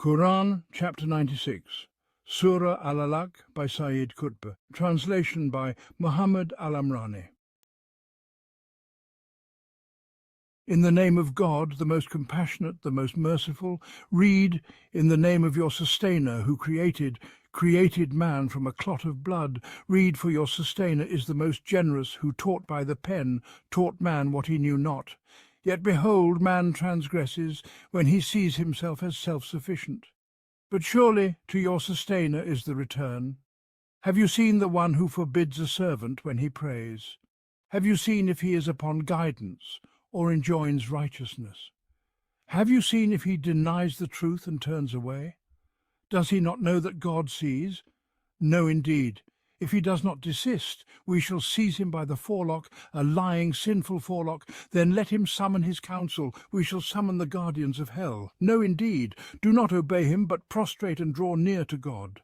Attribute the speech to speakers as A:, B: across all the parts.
A: Qur'an, chapter 96, Surah Al-Alaq by Sayyid Qutb, translation by Muhammad Al-Amrani. In the name of God, the most compassionate, the most merciful, read in the name of your sustainer who created man from a clot of blood. Read, for your sustainer is the most generous, who taught by the pen, taught man what he knew not. Yet behold, man transgresses when he sees himself as self-sufficient. But surely to your sustainer is the return. Have you seen the one who forbids a servant when he prays? Have you seen if he is upon guidance or enjoins righteousness? Have you seen if he denies the truth and turns away? Does he not know that God sees? No, indeed. If he does not desist, we shall seize him by the forelock, a lying, sinful forelock. Then let him summon his council. We shall summon the guardians of hell. No, indeed. Do not obey him, but prostrate and draw near to God.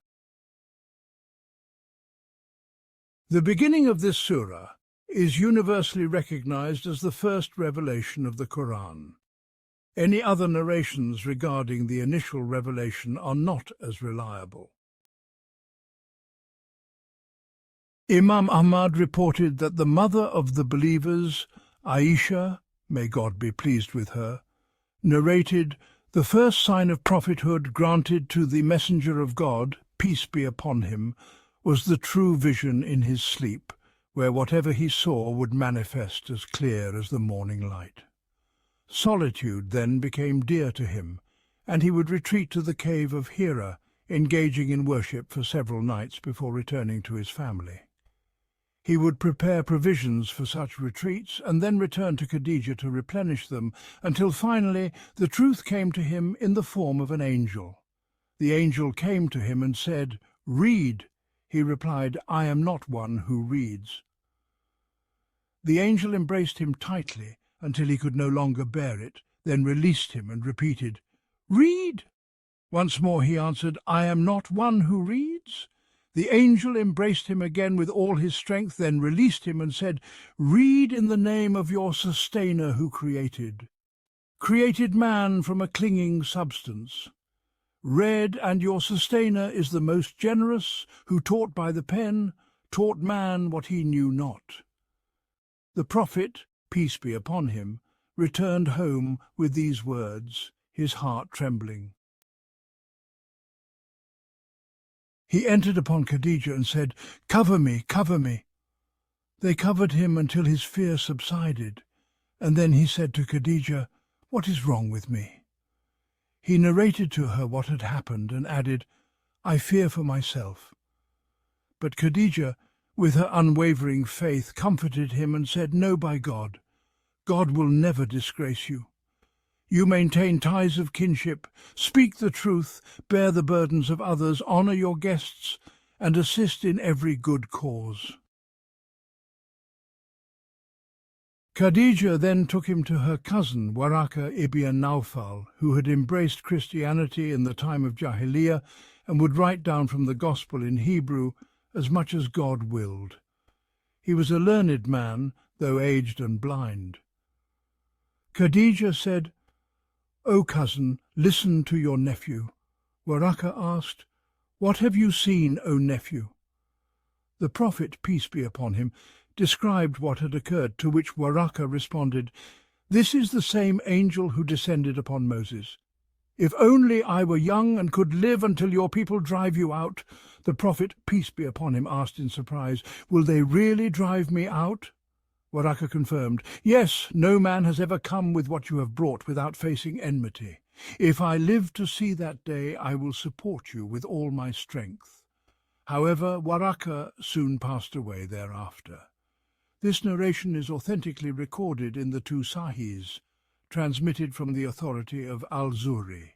A: The beginning of this surah is universally recognized as the first revelation of the Qur'an. Any other narrations regarding the initial revelation are not as reliable. Imam Ahmad reported that the mother of the believers, Aisha, may God be pleased with her, narrated, "The first sign of prophethood granted to the messenger of God, peace be upon him, was the true vision in his sleep, where whatever he saw would manifest as clear as the morning light. Solitude then became dear to him, and he would retreat to the cave of Hira, engaging in worship for several nights before returning to his family. He would prepare provisions for such retreats and then return to Khadija to replenish them, until finally the truth came to him in the form of an angel. The angel came to him and said, 'Read.' He replied, 'I am not one who reads.' The angel embraced him tightly until he could no longer bear it, then released him and repeated, 'Read.' Once more he answered, 'I am not one who reads.' The angel embraced him again with all his strength, then released him and said, 'Read in the name of your sustainer who created man from a clinging substance. Read, and your sustainer is the most generous, who taught by the pen, taught man what he knew not.' The prophet, peace be upon him, returned home with these words, his heart trembling. He entered upon Khadija and said, 'Cover me, cover me.' They covered him until his fear subsided, and then he said to Khadija, 'What is wrong with me?' He narrated to her what had happened and added, 'I fear for myself.' But Khadija, with her unwavering faith, comforted him and said, 'No, by God, God will never disgrace you. You maintain ties of kinship, speak the truth, bear the burdens of others, honor your guests, and assist in every good cause.' Khadija then took him to her cousin, Waraka ibn Nawfal, who had embraced Christianity in the time of Jahiliyyah and would write down from the Gospel in Hebrew as much as God willed. He was a learned man, though aged and blind. Khadija said, 'O cousin, listen to your nephew.' Waraka asked, 'What have you seen, O nephew?' The Prophet, peace be upon him, described what had occurred, to which Waraka responded, 'This is the same angel who descended upon Moses. If only I were young and could live until your people drive you out.' The Prophet, peace be upon him, asked in surprise, 'Will they really drive me out?' Waraka confirmed, 'Yes, no man has ever come with what you have brought without facing enmity. If I live to see that day, I will support you with all my strength.' However, Waraka soon passed away thereafter. This narration is authentically recorded in the two Sahihs, transmitted from the authority of Al-Zuhri.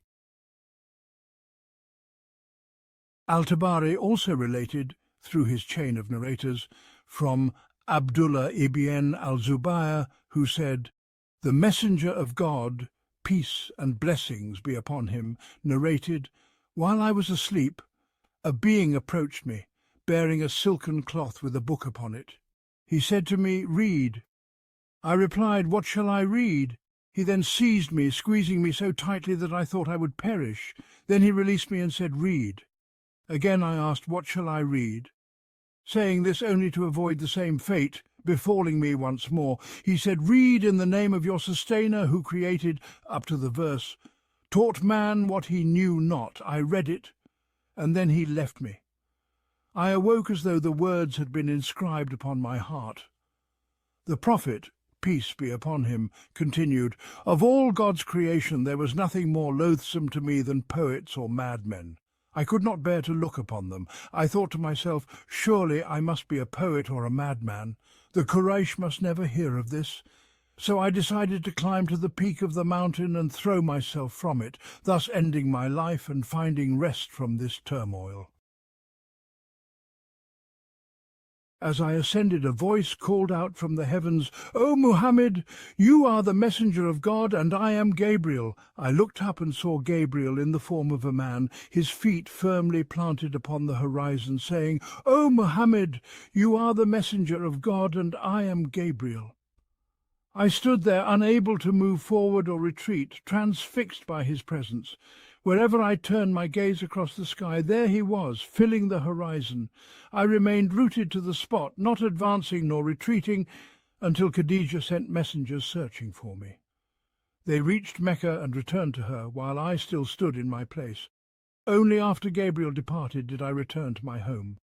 A: Al-Tabari also related, through his chain of narrators, from Abdullah ibn al-Zubayr, who said, 'The Messenger of God, peace and blessings be upon him, narrated, while I was asleep, a being approached me, bearing a silken cloth with a book upon it. He said to me, 'Read.' I replied, 'What shall I read?' He then seized me, squeezing me so tightly that I thought I would perish. Then he released me and said, "Read." Again I asked, "What shall I read?" Saying this only to avoid the same fate befalling me once more, he said, "Read in the name of your sustainer who created," up to the verse, "taught man what he knew not." I read it, and then he left me. I awoke as though the words had been inscribed upon my heart. The prophet, peace be upon him, continued, "Of all God's creation there was nothing more loathsome to me than poets or madmen. I could not bear to look upon them. I thought to myself, surely I must be a poet or a madman. The Quraysh must never hear of this." So I decided to climb to the peak of the mountain and throw myself from it, thus ending my life and finding rest from this turmoil. As I ascended, a voice called out from the heavens, "O Muhammad, you are the messenger of God, and I am Gabriel." I looked up and saw Gabriel in the form of a man, his feet firmly planted upon the horizon, saying, "O Muhammad, you are the messenger of God, and I am Gabriel." I stood there, unable to move forward or retreat, transfixed by his presence. Wherever I turned my gaze across the sky, there he was, filling the horizon. I remained rooted to the spot, not advancing nor retreating, until Khadija sent messengers searching for me. They reached Mecca and returned to her, while I still stood in my place. Only after Gabriel departed did I return to my home.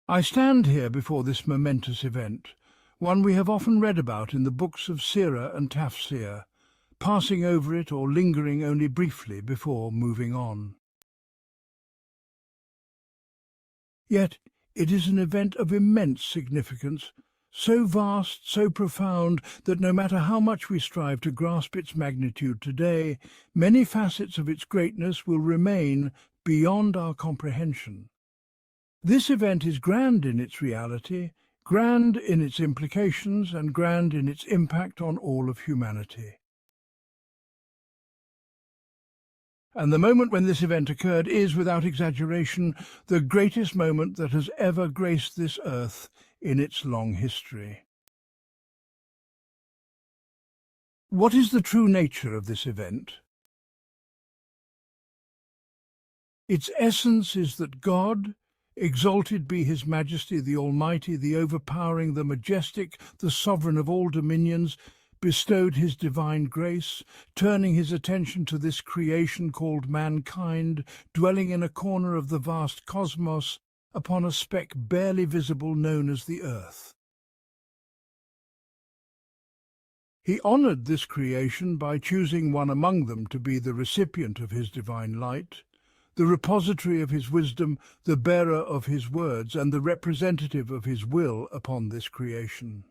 A: I stand here before this momentous event, one we have often read about in the books of Surah and Tafsir, passing over it or lingering only briefly before moving on. Yet it is an event of immense significance, so vast, so profound, that no matter how much we strive to grasp its magnitude today, many facets of its greatness will remain beyond our comprehension. This event is grand in its reality, grand in its implications, and grand in its impact on all of humanity. And the moment when this event occurred is, without exaggeration, the greatest moment that has ever graced this earth in its long history. What is the true nature of this event? Its essence is that God, exalted be his majesty, the Almighty, the overpowering, the majestic, the sovereign of all dominions, bestowed his divine grace, turning his attention to this creation called mankind, dwelling in a corner of the vast cosmos, upon a speck barely visible known as the earth. He honoured this creation by choosing one among them to be the recipient of his divine light, the repository of his wisdom, the bearer of his words, and the representative of his will upon this creation.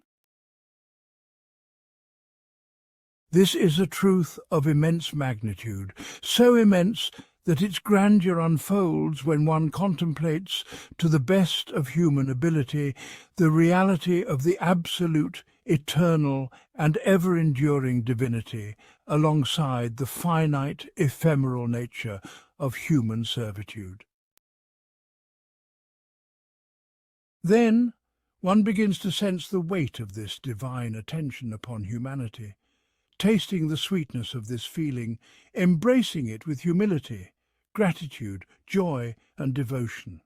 A: This is a truth of immense magnitude, so immense that its grandeur unfolds when one contemplates, to the best of human ability, the reality of the absolute, eternal, and ever-enduring divinity, alongside the finite, ephemeral nature of human servitude. Then one begins to sense the weight of this divine attention upon humanity, tasting the sweetness of this feeling, embracing it with humility, gratitude, joy, and devotion.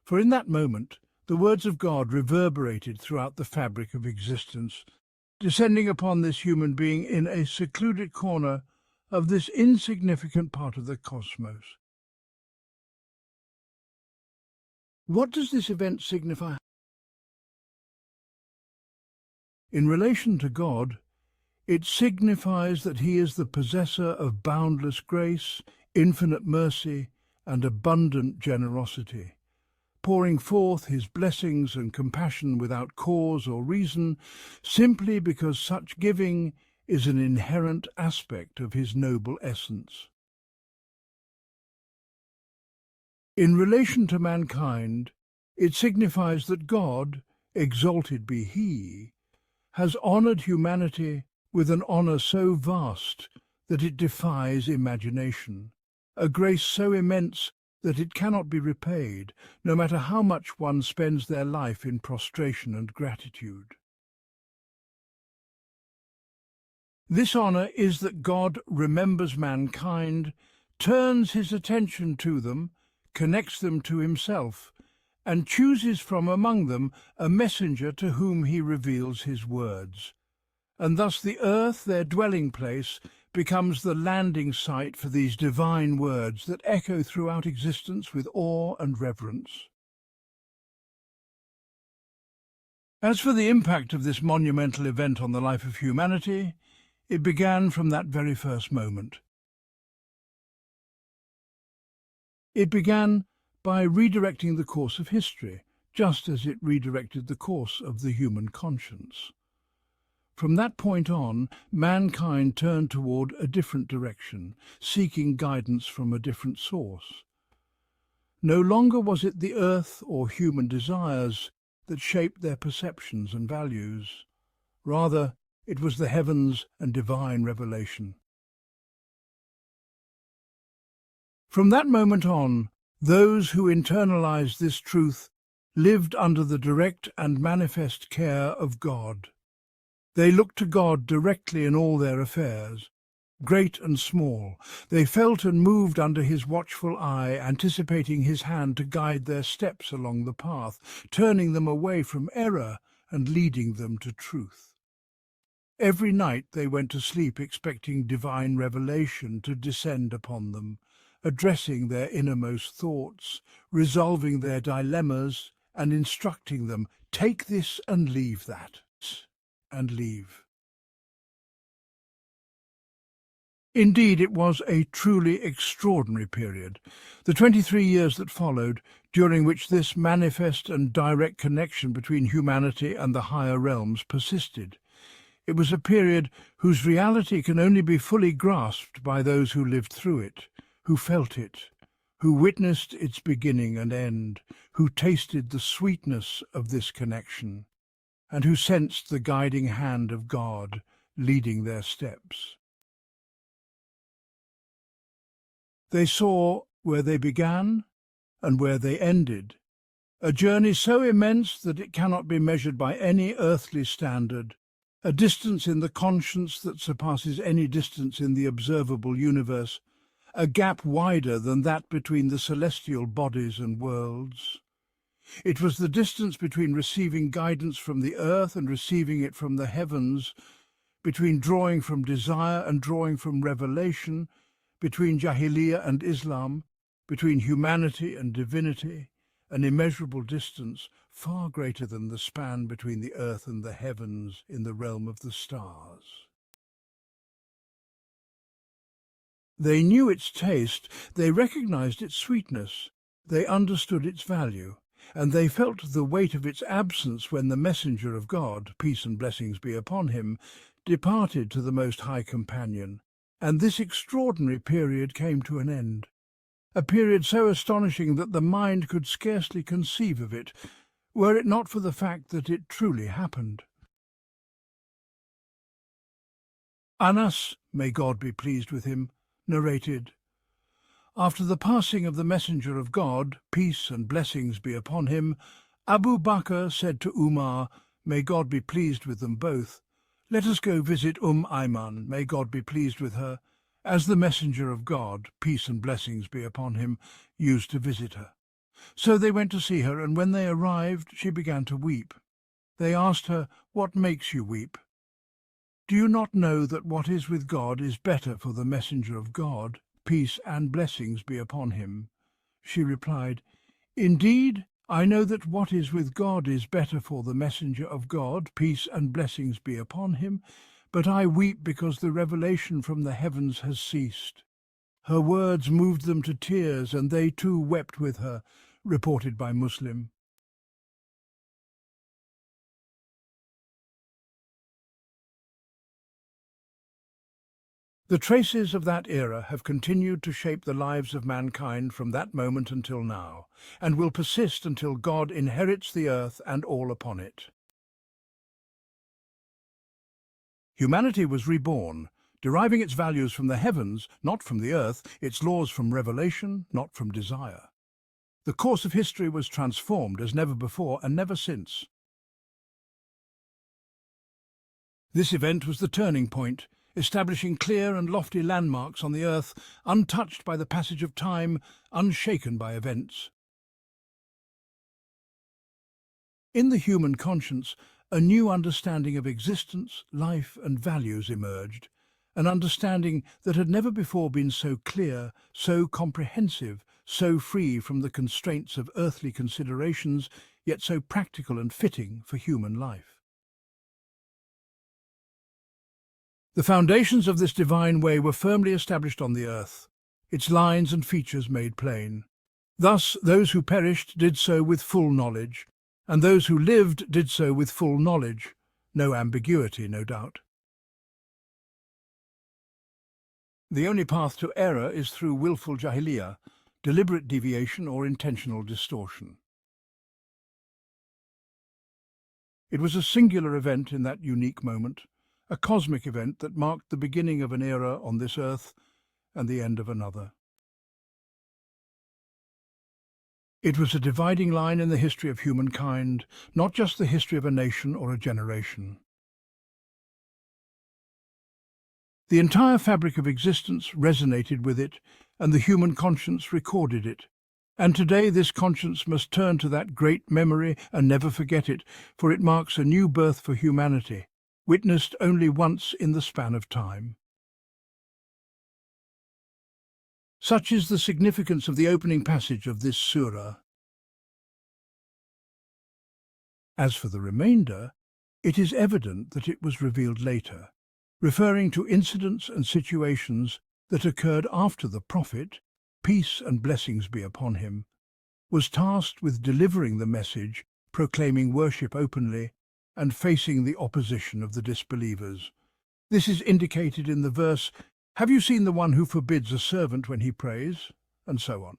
A: For in that moment, the words of God reverberated throughout the fabric of existence, descending upon this human being in a secluded corner of this insignificant part of the cosmos. What does this event signify? In relation to God, it signifies that he is the possessor of boundless grace, infinite mercy, and abundant generosity, pouring forth his blessings and compassion without cause or reason, simply because such giving is an inherent aspect of his noble essence. In relation to mankind, it signifies that God, exalted be he, has honoured humanity with an honour so vast that it defies imagination, a grace so immense that it cannot be repaid, no matter how much one spends their life in prostration and gratitude. This honor is that God remembers mankind, turns his attention to them, connects them to himself, and chooses from among them a messenger to whom he reveals his words. And thus the earth, their dwelling place, becomes the landing site for these divine words that echo throughout existence with awe and reverence. As for the impact of this monumental event on the life of humanity, it began from that very first moment. It began by redirecting the course of history, just as it redirected the course of the human conscience. From that point on, mankind turned toward a different direction, seeking guidance from a different source. No longer was it the earth or human desires that shaped their perceptions and values. Rather, it was the heavens and divine revelation. From that moment on, those who internalized this truth lived under the direct and manifest care of God. They looked to God directly in all their affairs, great and small. They felt and moved under his watchful eye, anticipating his hand to guide their steps along the path, turning them away from error and leading them to truth. Every night they went to sleep expecting divine revelation to descend upon them, addressing their innermost thoughts, resolving their dilemmas, and instructing them, take this and leave that, and leave. Indeed, it was a truly extraordinary period, the 23 years that followed, during which this manifest and direct connection between humanity and the higher realms persisted. It was a period whose reality can only be fully grasped by those who lived through it, who felt it, who witnessed its beginning and end, who tasted the sweetness of this connection, and who sensed the guiding hand of God leading their steps. They saw where they began and where they ended, a journey so immense that it cannot be measured by any earthly standard, a distance in the conscience that surpasses any distance in the observable universe, a gap wider than that between the celestial bodies and worlds. It was the distance between receiving guidance from the earth and receiving it from the heavens, between drawing from desire and drawing from revelation, between Jahiliyyah and Islam, between humanity and divinity, an immeasurable distance far greater than the span between the earth and the heavens in the realm of the stars. They knew its taste, they recognized its sweetness, they understood its value, and they felt the weight of its absence when the messenger of God, peace and blessings be upon him, departed to the Most High Companion, and this extraordinary period came to an end. A period so astonishing that the mind could scarcely conceive of it, were it not for the fact that it truly happened. Anas, may God be pleased with him, narrated, after the passing of the messenger of God, peace and blessings be upon him, Abu Bakr said to Umar, may God be pleased with them both, let us go visit Ayman, may God be pleased with her, as the messenger of God, peace and blessings be upon him, used to visit her. So they went to see her, and when they arrived, she began to weep. They asked her, what makes you weep? Do you not know that what is with God is better for the messenger of God, peace and blessings be upon him? She replied, indeed, I know that what is with God is better for the messenger of God, peace and blessings be upon him, but I weep because the revelation from the heavens has ceased. Her words moved them to tears, and they too wept with her, reported by Muslim. The traces of that era have continued to shape the lives of mankind from that moment until now, and will persist until God inherits the earth and all upon it. Humanity was reborn, deriving its values from the heavens, not from the earth, its laws from revelation, not from desire. The course of history was transformed as never before and never since. This event was the turning point, establishing clear and lofty landmarks on the earth, untouched by the passage of time, unshaken by events. In the human conscience, a new understanding of existence, life, and values emerged, an understanding that had never before been so clear, so comprehensive, so free from the constraints of earthly considerations, yet so practical and fitting for human life. The foundations of this divine way were firmly established on the earth, its lines and features made plain. Thus, those who perished did so with full knowledge, and those who lived did so with full knowledge. No ambiguity, no doubt. The only path to error is through willful jahiliyyah, deliberate deviation or intentional distortion. It was a singular event in that unique moment, a cosmic event that marked the beginning of an era on this earth and the end of another. It was a dividing line in the history of humankind, not just the history of a nation or a generation. The entire fabric of existence resonated with it, and the human conscience recorded it. And today this conscience must turn to that great memory and never forget it, for it marks a new birth for humanity, witnessed only once in the span of time. Such is the significance of the opening passage of this surah. As for the remainder, it is evident that it was revealed later, referring to incidents and situations that occurred after the Prophet, peace and blessings be upon him, was tasked with delivering the message, proclaiming worship openly, and facing the opposition of the disbelievers. This is indicated in the verse, "Have you seen the one who forbids a servant when he prays?" and so on.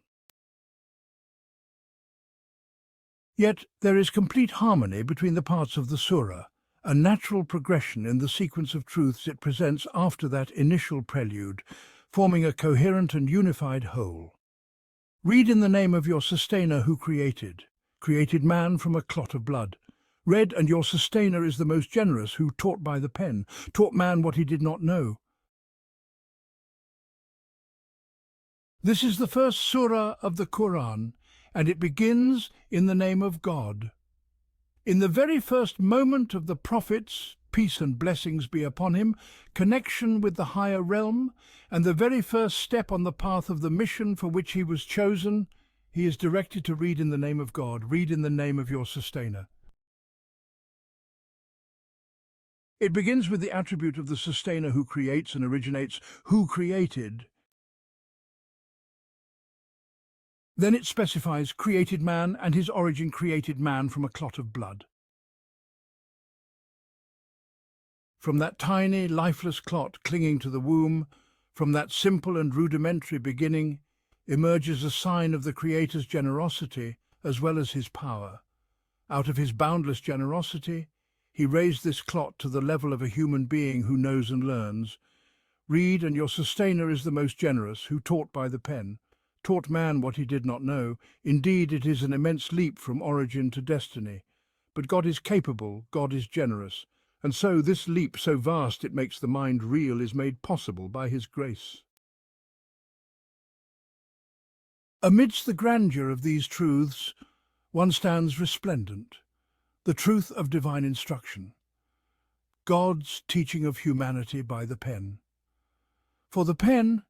A: Yet there is complete harmony between the parts of the surah, a natural progression in the sequence of truths it presents after that initial prelude, forming a coherent and unified whole. Read in the name of your sustainer who created man from a clot of blood. Read, and your sustainer is the most generous who taught by the pen, taught man what he did not know. This is the first surah of the Qur'an, and it begins in the name of God. In the very first moment of the Prophet's, peace and blessings be upon him, connection with the higher realm, and the very first step on the path of the mission for which he was chosen, he is directed to read in the name of God, read in the name of your sustainer. It begins with the attribute of the sustainer who creates and originates, who created. Then it specifies created man, and his origin created man from a clot of blood. From that tiny, lifeless clot clinging to the womb, from that simple and rudimentary beginning, emerges a sign of the Creator's generosity as well as his power. Out of his boundless generosity, he raised this clot to the level of a human being who knows and learns. Read, and your sustainer is the most generous, who taught by the pen, taught man what he did not know. Indeed, it is an immense leap from origin to destiny. But God is capable, God is generous, and so this leap, so vast it makes the mind reel, is made possible by his grace. Amidst the grandeur of these truths, one stands resplendent, the truth of divine instruction, God's teaching of humanity by the pen. For the pen,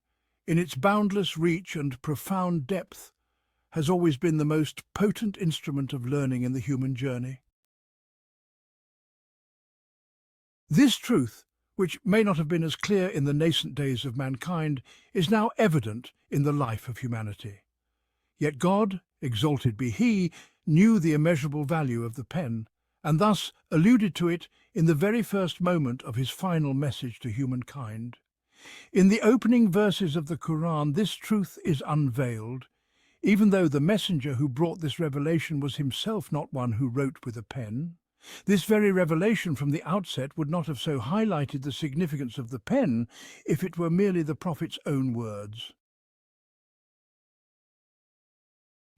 A: in its boundless reach and profound depth, has always been the most potent instrument of learning in the human journey. This truth, which may not have been as clear in the nascent days of mankind, is now evident in the life of humanity. Yet God, exalted be He, knew the immeasurable value of the pen, and thus alluded to it in the very first moment of his final message to humankind. In the opening verses of the Qur'an, this truth is unveiled, even though the messenger who brought this revelation was himself not one who wrote with a pen. This very revelation from the outset would not have so highlighted the significance of the pen if it were merely the Prophet's own words.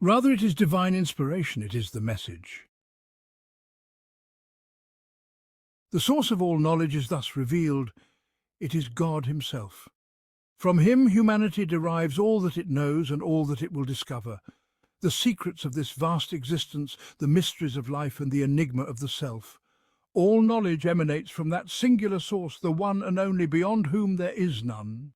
A: Rather, it is divine inspiration, it is the message. The source of all knowledge is thus revealed. It is God himself. From him humanity derives all that it knows and all that it will discover. The secrets of this vast existence, the mysteries of life and the enigma of the self. All knowledge emanates from that singular source, the one and only, beyond whom there is none.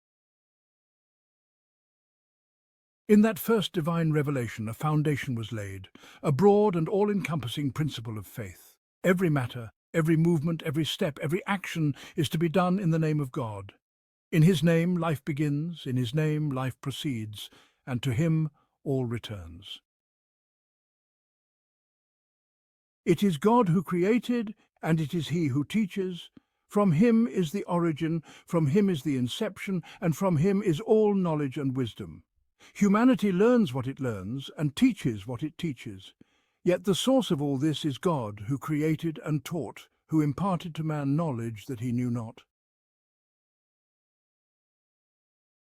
A: In that first divine revelation, a foundation was laid, a broad and all-encompassing principle of faith. Every matter, every movement, every step, every action is to be done in the name of God. In his name life begins, in his name life proceeds, and to him all returns. It is God who created, and it is he who teaches. From him is the origin, from him is the inception, and from him is all knowledge and wisdom. Humanity learns what it learns and teaches what it teaches. Yet the source of all this is God, who created and taught, who imparted to man knowledge that he knew not.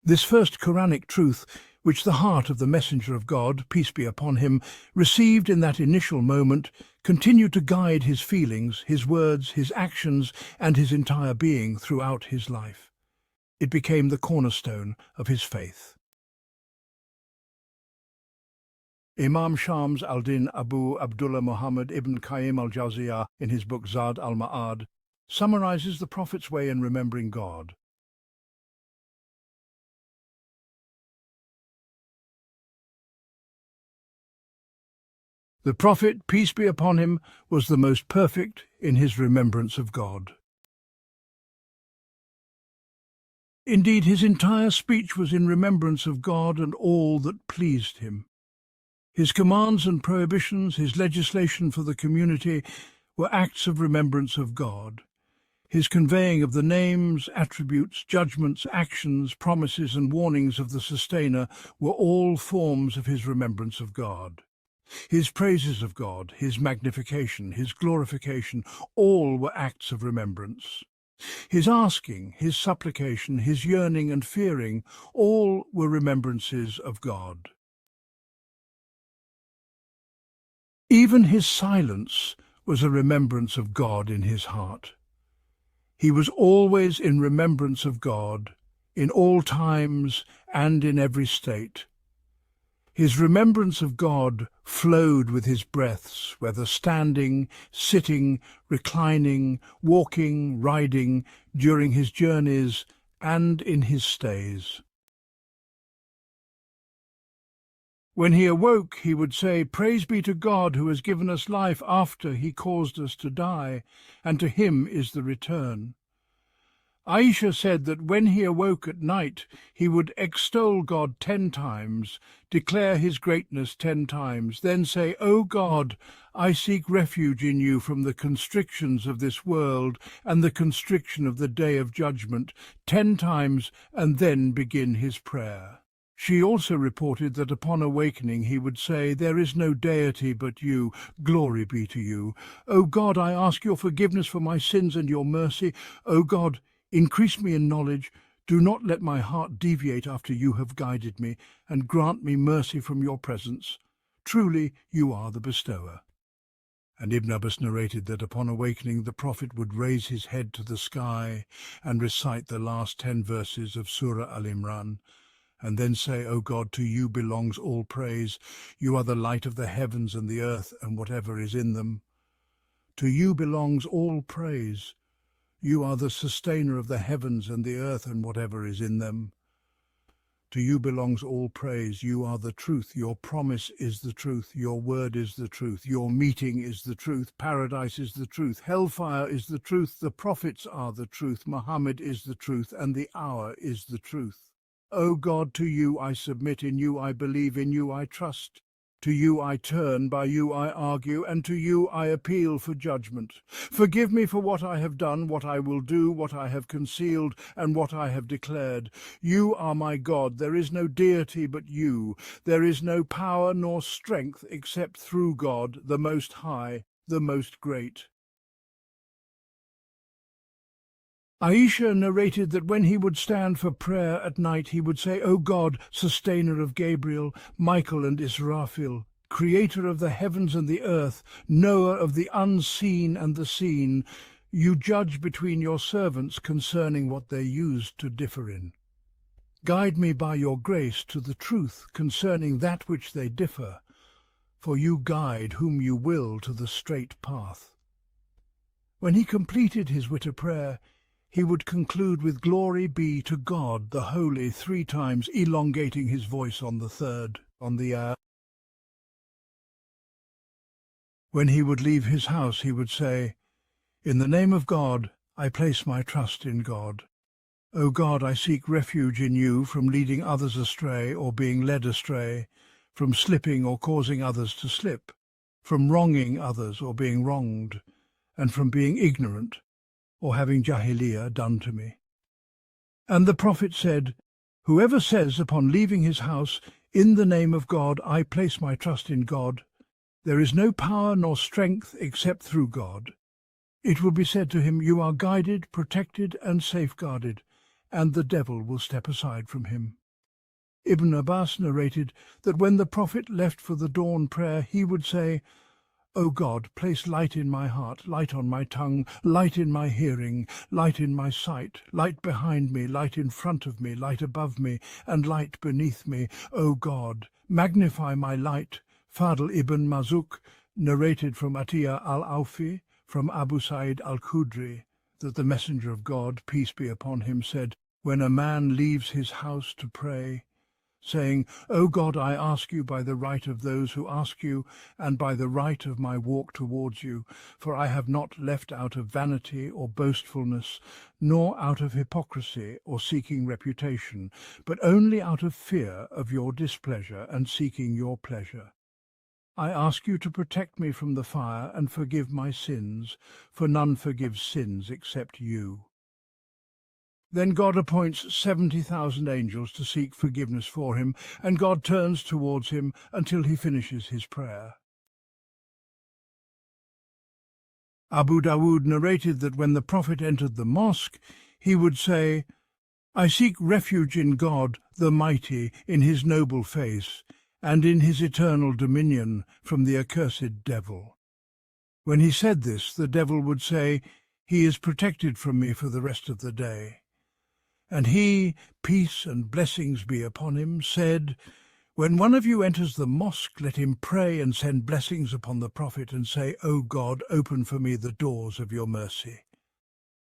A: This first Quranic truth, which the heart of the messenger of God, peace be upon him, received in that initial moment, continued to guide his feelings, his words, his actions, and his entire being throughout his life. It became the cornerstone of his faith. Imam Shams al-Din Abu Abdullah Muhammad ibn Qayyim al-Jawziyah, in his book Zad al-Ma'ad, summarizes the Prophet's way in remembering God. The Prophet, peace be upon him, was the most perfect in his remembrance of God. Indeed, his entire speech was in remembrance of God and all that pleased him. His commands and prohibitions, his legislation for the community, were acts of remembrance of God. His conveying of the names, attributes, judgments, actions, promises and warnings of the Sustainer were all forms of his remembrance of God. His praises of God, his magnification, his glorification, all were acts of remembrance. His asking, his supplication, his yearning and fearing, all were remembrances of God. Even his silence was a remembrance of God in his heart. He was always in remembrance of God, in all times and in every state. His remembrance of God flowed with his breaths, whether standing, sitting, reclining, walking, riding, during his journeys and in his stays. When he awoke, he would say, "Praise be to God who has given us life after he caused us to die, and to him is the return." Aisha said that when he awoke at night, he would extol God 10 times, declare his greatness 10 times, then say, "O God, I seek refuge in you from the constrictions of this world and the constriction of the day of judgment," 10 times, and then begin his prayer. She also reported that upon awakening he would say, "There is no deity but you, glory be to you. O God, I ask your forgiveness for my sins and your mercy. O God, increase me in knowledge. Do not let my heart deviate after you have guided me, and grant me mercy from your presence. Truly, you are the bestower." And Ibn Abbas narrated that upon awakening the Prophet would raise his head to the sky and recite the last 10 verses of Surah Al-Amrani, and then say, "O God, to you belongs all praise. You are the light of the heavens and the earth and whatever is in them. To you belongs all praise. You are the sustainer of the heavens and the earth and whatever is in them. To you belongs all praise. You are the truth. Your promise is the truth. Your word is the truth. Your meeting is the truth. Paradise is the truth. Hellfire is the truth. The prophets are the truth. Muhammad is the truth, and the hour is the truth. O God, to you I submit, in you I believe, in you I trust. To you I turn, by you I argue, and to you I appeal for judgment. Forgive me for what I have done, what I will do, what I have concealed, and what I have declared. You are my God. There is no deity but you. There is no power nor strength except through God, the Most High, the Most Great. Aisha narrated that when he would stand for prayer at night, he would say, O God, sustainer of Gabriel, Michael and Israfil, creator of the heavens and the earth, knower of the unseen and the seen, you judge between your servants concerning what they used to differ in. Guide me by your grace to the truth concerning that which they differ, for you guide whom you will to the straight path. When he completed his witter prayer, he would conclude with Glory be to God the Holy 3 times, elongating his voice on the third, on the air. When he would leave his house, he would say, In the name of God, I place my trust in God. O God, I seek refuge in you from leading others astray or being led astray, from slipping or causing others to slip, from wronging others or being wronged, and from being ignorant or having jahiliyyah done to me. And the Prophet said, Whoever says upon leaving his house, In the name of God, I place my trust in God, there is no power nor strength except through God. It will be said to him, You are guided, protected and safeguarded, and the devil will step aside from him. Ibn Abbas narrated that when the Prophet left for the dawn prayer, he would say, O God, place light in my heart, light on my tongue, light in my hearing, light in my sight, light behind me, light in front of me, light above me, and light beneath me. O God, magnify my light. Fadl ibn Mazuk narrated from Atiyah al-Awfi, from Abu Sa'id al-Khudri, that the Messenger of God, peace be upon him, said, When a man leaves his house to pray, saying, O God, I ask you by the right of those who ask you, and by the right of my walk towards you, for I have not left out of vanity or boastfulness, nor out of hypocrisy or seeking reputation, but only out of fear of your displeasure and seeking your pleasure. I ask you to protect me from the fire and forgive my sins, for none forgives sins except you. Then God appoints 70,000 angels to seek forgiveness for him, and God turns towards him until he finishes his prayer. Abu Dawood narrated that when the Prophet entered the mosque, he would say, I seek refuge in God, the Mighty, in his noble face, and in his eternal dominion from the accursed devil. When he said this, the devil would say, He is protected from me for the rest of the day. And he, peace and blessings be upon him, said, When one of you enters the mosque, let him pray and send blessings upon the Prophet and say, O God, open for me the doors of your mercy.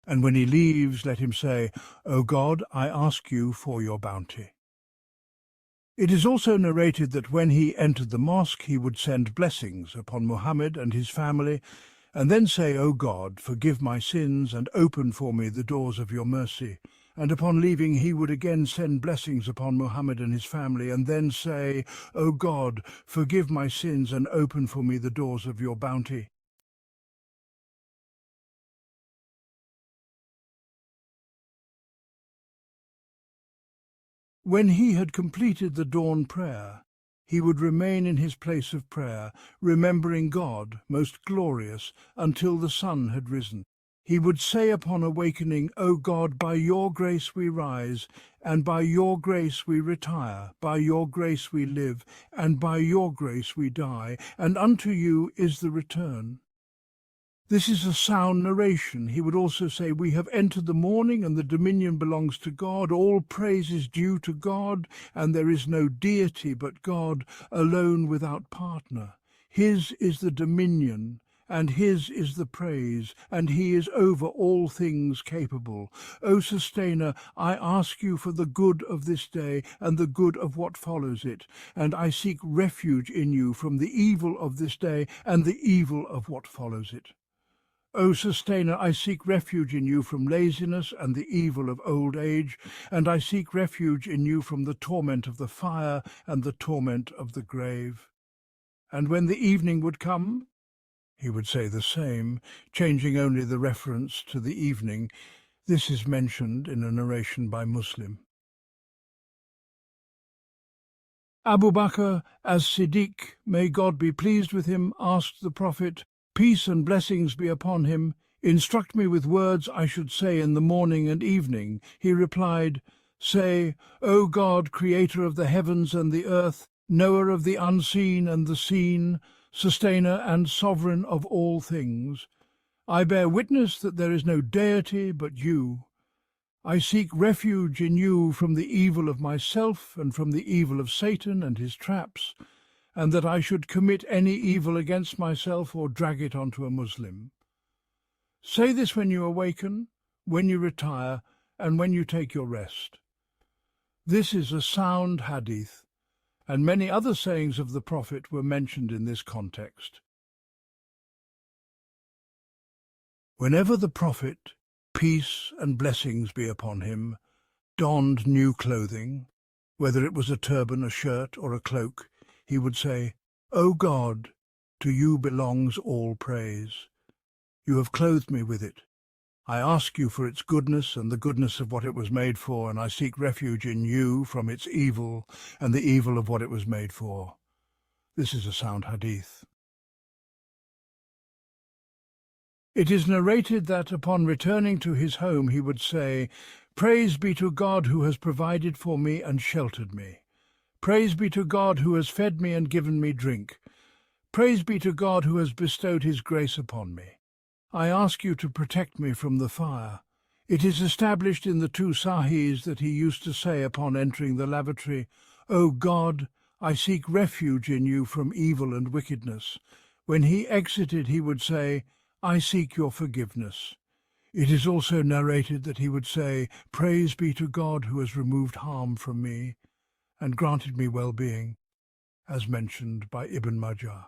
A: And when he leaves, let him say, O God, I ask you for your bounty. It is also narrated that when he entered the mosque, he would send blessings upon Muhammad and his family, and then say, O God, forgive my sins and open for me the doors of your mercy. And upon leaving, he would again send blessings upon Muhammad and his family, and then say, O God, forgive my sins and open for me the doors of your bounty. When he had completed the dawn prayer, he would remain in his place of prayer, remembering God, most glorious, until the sun had risen. He would say upon awakening, O God, by your grace we rise, and by your grace we retire, by your grace we live, and by your grace we die, and unto you is the return. This is a sound narration. He would also say, We have entered the morning, and the dominion belongs to God. All praise is due to God, and there is no deity but God, alone without partner. His is the dominion, and his is the praise, and he is over all things capable. O Sustainer, I ask you for the good of this day and the good of what follows it, and I seek refuge in you from the evil of this day and the evil of what follows it. O Sustainer, I seek refuge in you from laziness and the evil of old age, and I seek refuge in you from the torment of the fire and the torment of the grave. And when the evening would come, he would say the same, changing only the reference to the evening. This is mentioned in a narration by Muslim. Abu Bakr as-Siddiq, may God be pleased with him, asked the Prophet, peace and blessings be upon him, Instruct me with words I should say in the morning and evening. He replied, Say, O God, creator of the heavens and the earth, knower of the unseen and the seen, sustainer and sovereign of all things, I bear witness that there is no deity but you. I seek refuge in you from the evil of myself and from the evil of Satan and his traps, and that I should commit any evil against myself or drag it onto a Muslim. Say this when you awaken, when you retire, and when you take your rest. This is a sound hadith, and many other sayings of the Prophet were mentioned in this context. Whenever the Prophet, peace and blessings be upon him, donned new clothing, whether it was a turban, a shirt, or a cloak, he would say, O God, to you belongs all praise. You have clothed me with it. I ask you for its goodness and the goodness of what it was made for, and I seek refuge in you from its evil and the evil of what it was made for. This is a sound hadith. It is narrated that upon returning to his home he would say, Praise be to God who has provided for me and sheltered me. Praise be to God who has fed me and given me drink. Praise be to God who has bestowed his grace upon me. I ask you to protect me from the fire. It is established in the two Sahihs that he used to say upon entering the lavatory, O God, I seek refuge in you from evil and wickedness. When he exited, he would say, I seek your forgiveness. It is also narrated that he would say, Praise be to God who has removed harm from me and granted me well-being, as mentioned by Ibn Majah.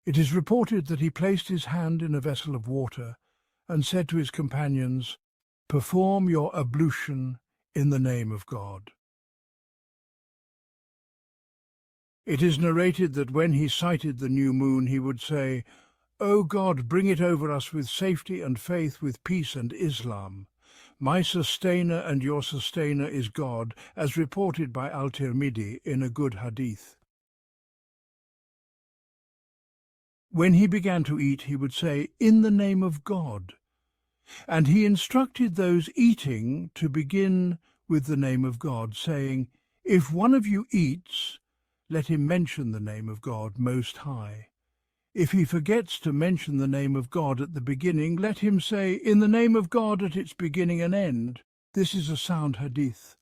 A: It is reported that he placed his hand in a vessel of water and said to his companions, Perform your ablution in the name of God. It is narrated that when he sighted the new moon, he would say, O God, bring it over us with safety and faith, with peace and Islam. My sustainer and your sustainer is God, as reported by Al-Tirmidhi in a good hadith. When he began to eat, he would say, In the name of God. And he instructed those eating to begin with the name of God, saying, If one of you eats, let him mention the name of God Most High. If he forgets to mention the name of God at the beginning, let him say, In the name of God at its beginning and end. This is a sound hadith.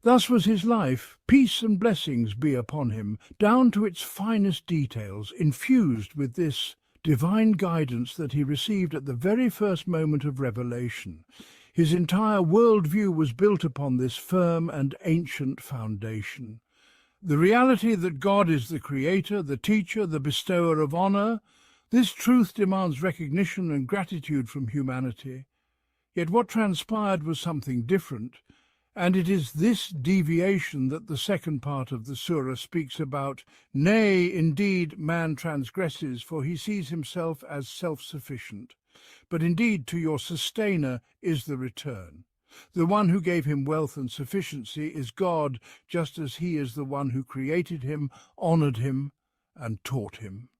A: Thus was his life, peace and blessings be upon him, down to its finest details, infused with this divine guidance that he received at the very first moment of revelation. His entire worldview was built upon this firm and ancient foundation. The reality that God is the creator, the teacher, the bestower of honor, this truth demands recognition and gratitude from humanity. Yet what transpired was something different. And it is this deviation that the second part of the surah speaks about. Nay, indeed, man transgresses, for he sees himself as self-sufficient. But indeed, to your sustainer is the return. The one who gave him wealth and sufficiency is God, just as he is the one who created him, honored him, and taught him.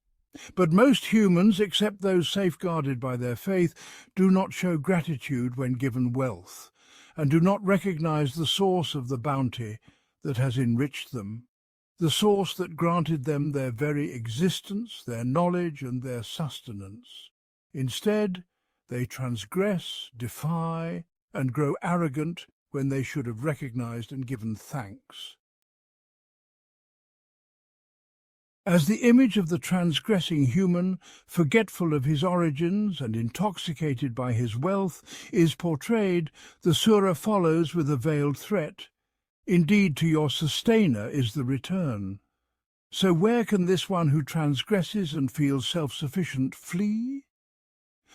A: But most humans, except those safeguarded by their faith, do not show gratitude when given wealth, and do not recognize the source of the bounty that has enriched them, the source that granted them their very existence, their knowledge, and their sustenance. Instead, they transgress, defy, and grow arrogant when they should have recognized and given thanks. As the image of the transgressing human, forgetful of his origins and intoxicated by his wealth, is portrayed, the surah follows with a veiled threat. Indeed, to your sustainer is the return. So where can this one who transgresses and feels self-sufficient flee?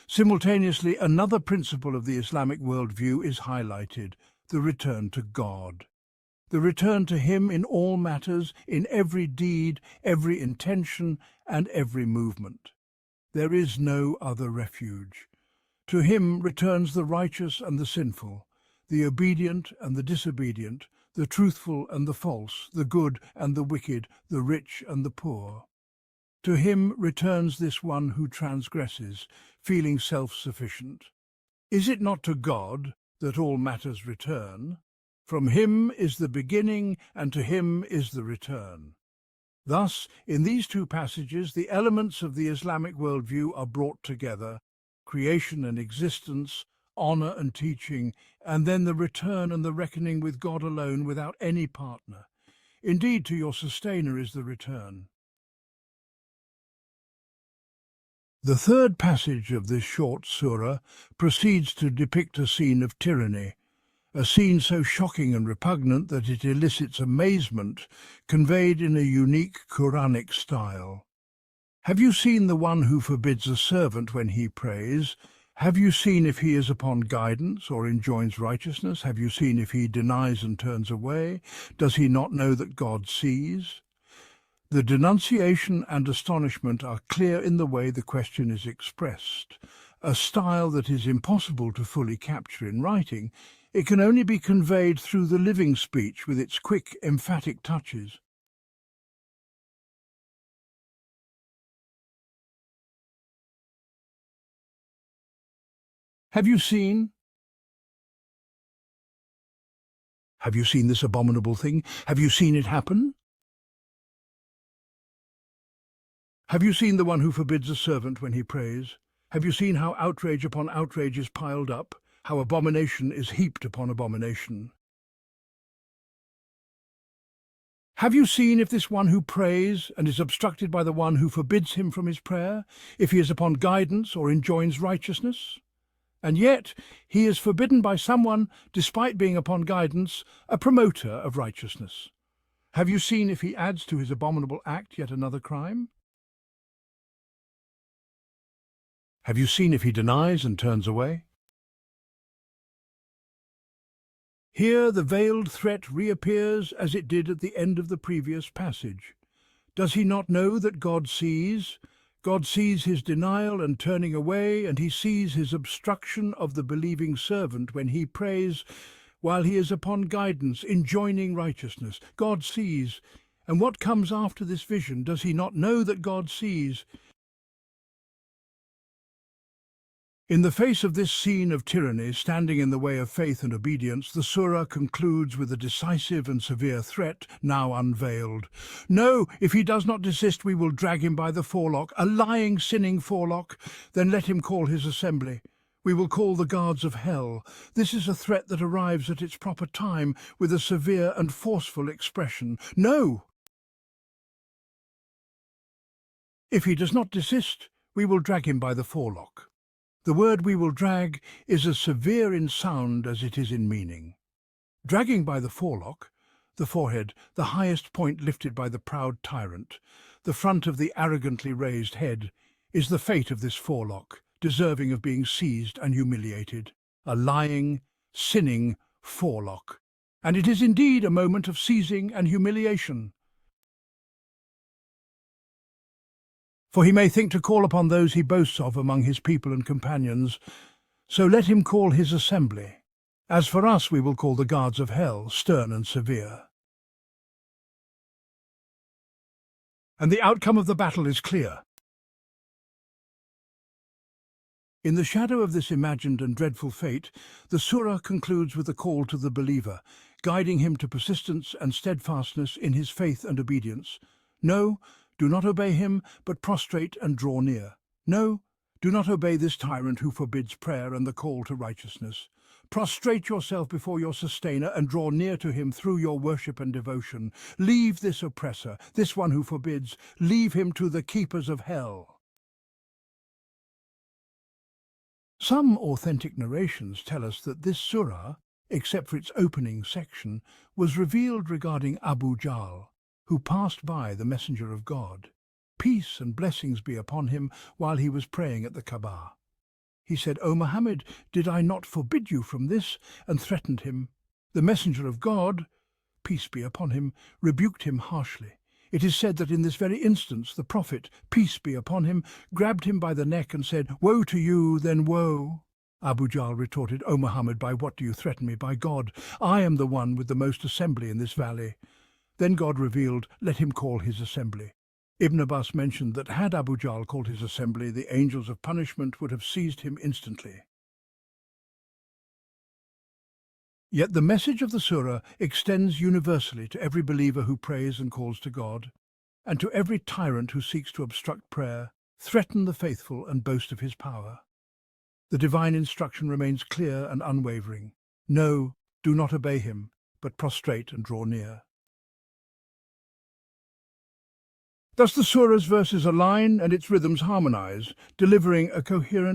A: Simultaneously, another principle of the Islamic worldview is highlighted, the return to God. The return to him in all matters, in every deed, every intention, and every movement. There is no other refuge. To him returns the righteous and the sinful, the obedient and the disobedient, the truthful and the false, the good and the wicked, the rich and the poor. To him returns this one who transgresses, feeling self-sufficient. Is it not to God that all matters return? From him is the beginning, and to him is the return. Thus, in these two passages, the elements of the Islamic worldview are brought together: creation and existence, honor and teaching, and then the return and the reckoning with God alone without any partner. Indeed, to your sustainer is the return. The third passage of this short surah proceeds to depict a scene of tyranny, a scene so shocking and repugnant that it elicits amazement, conveyed in a unique Quranic style. Have you seen the one who forbids a servant when he prays? Have you seen if he is upon guidance or enjoins righteousness? Have you seen if he denies and turns away? Does he not know that God sees? The denunciation and astonishment are clear in the way the question is expressed, a style that is impossible to fully capture in writing. It can only be conveyed through the living speech with its quick, emphatic touches. Have you seen? Have you seen this abominable thing? Have you seen it happen? Have you seen the one who forbids a servant when he prays? Have you seen how outrage upon outrage is piled up, how abomination is heaped upon abomination? Have you seen if this one who prays and is obstructed by the one who forbids him from his prayer, if he is upon guidance or enjoins righteousness? And yet he is forbidden by someone, despite being upon guidance, a promoter of righteousness. Have you seen if he adds to his abominable act yet another crime? Have you seen if he denies and turns away? Here the veiled threat reappears as it did at the end of the previous passage. Does he not know that God sees? God sees his denial and turning away, and he sees his obstruction of the believing servant when he prays while he is upon guidance, enjoining righteousness. God sees. And what comes after this vision? Does he not know that God sees? In the face of this scene of tyranny standing in the way of faith and obedience, the surah concludes with a decisive and severe threat now unveiled. No, if he does not desist, we will drag him by the forelock, a lying, sinning forelock. Then let him call his assembly. We will call the guards of hell. This is a threat that arrives at its proper time with a severe and forceful expression. No! If he does not desist, we will drag him by the forelock. The word "we will drag" is as severe in sound as it is in meaning. Dragging by the forelock, the forehead, the highest point lifted by the proud tyrant, the front of the arrogantly raised head, is the fate of this forelock, deserving of being seized and humiliated. A lying, sinning forelock. And it is indeed a moment of seizing and humiliation. For he may think to call upon those he boasts of among his people and companions, so let him call his assembly. As for us, we will call the guards of hell, stern and severe. And the outcome of the battle is clear. In the shadow of this imagined and dreadful fate, the surah concludes with a call to the believer, guiding him to persistence and steadfastness in his faith and obedience. No, do not obey him, but prostrate and draw near. No, do not obey this tyrant who forbids prayer and the call to righteousness. Prostrate yourself before your sustainer and draw near to him through your worship and devotion. Leave this oppressor, this one who forbids, leave him to the keepers of hell. Some authentic narrations tell us that this surah, except for its opening section, was revealed regarding Abu Jahl, who passed by the messenger of God. Peace and blessings be upon him while he was praying at the Kaaba. He said, "O Muhammad, did I not forbid you from this?" and threatened him. The messenger of God, peace be upon him, rebuked him harshly. It is said that in this very instance the Prophet, peace be upon him, grabbed him by the neck and said, "Woe to you, then woe." Abu Jahl retorted, "O Muhammad, by what do you threaten me? By God, I am the one with the most assembly in this valley." Then God revealed, "Let him call his assembly." Ibn Abbas mentioned that had Abu Jahl called his assembly, the angels of punishment would have seized him instantly. Yet the message of the surah extends universally to every believer who prays and calls to God, and to every tyrant who seeks to obstruct prayer, threaten the faithful, and boast of his power. The divine instruction remains clear and unwavering. No, do not obey him, but prostrate and draw near. Thus the surah's verses align and its rhythms harmonize, delivering a coherent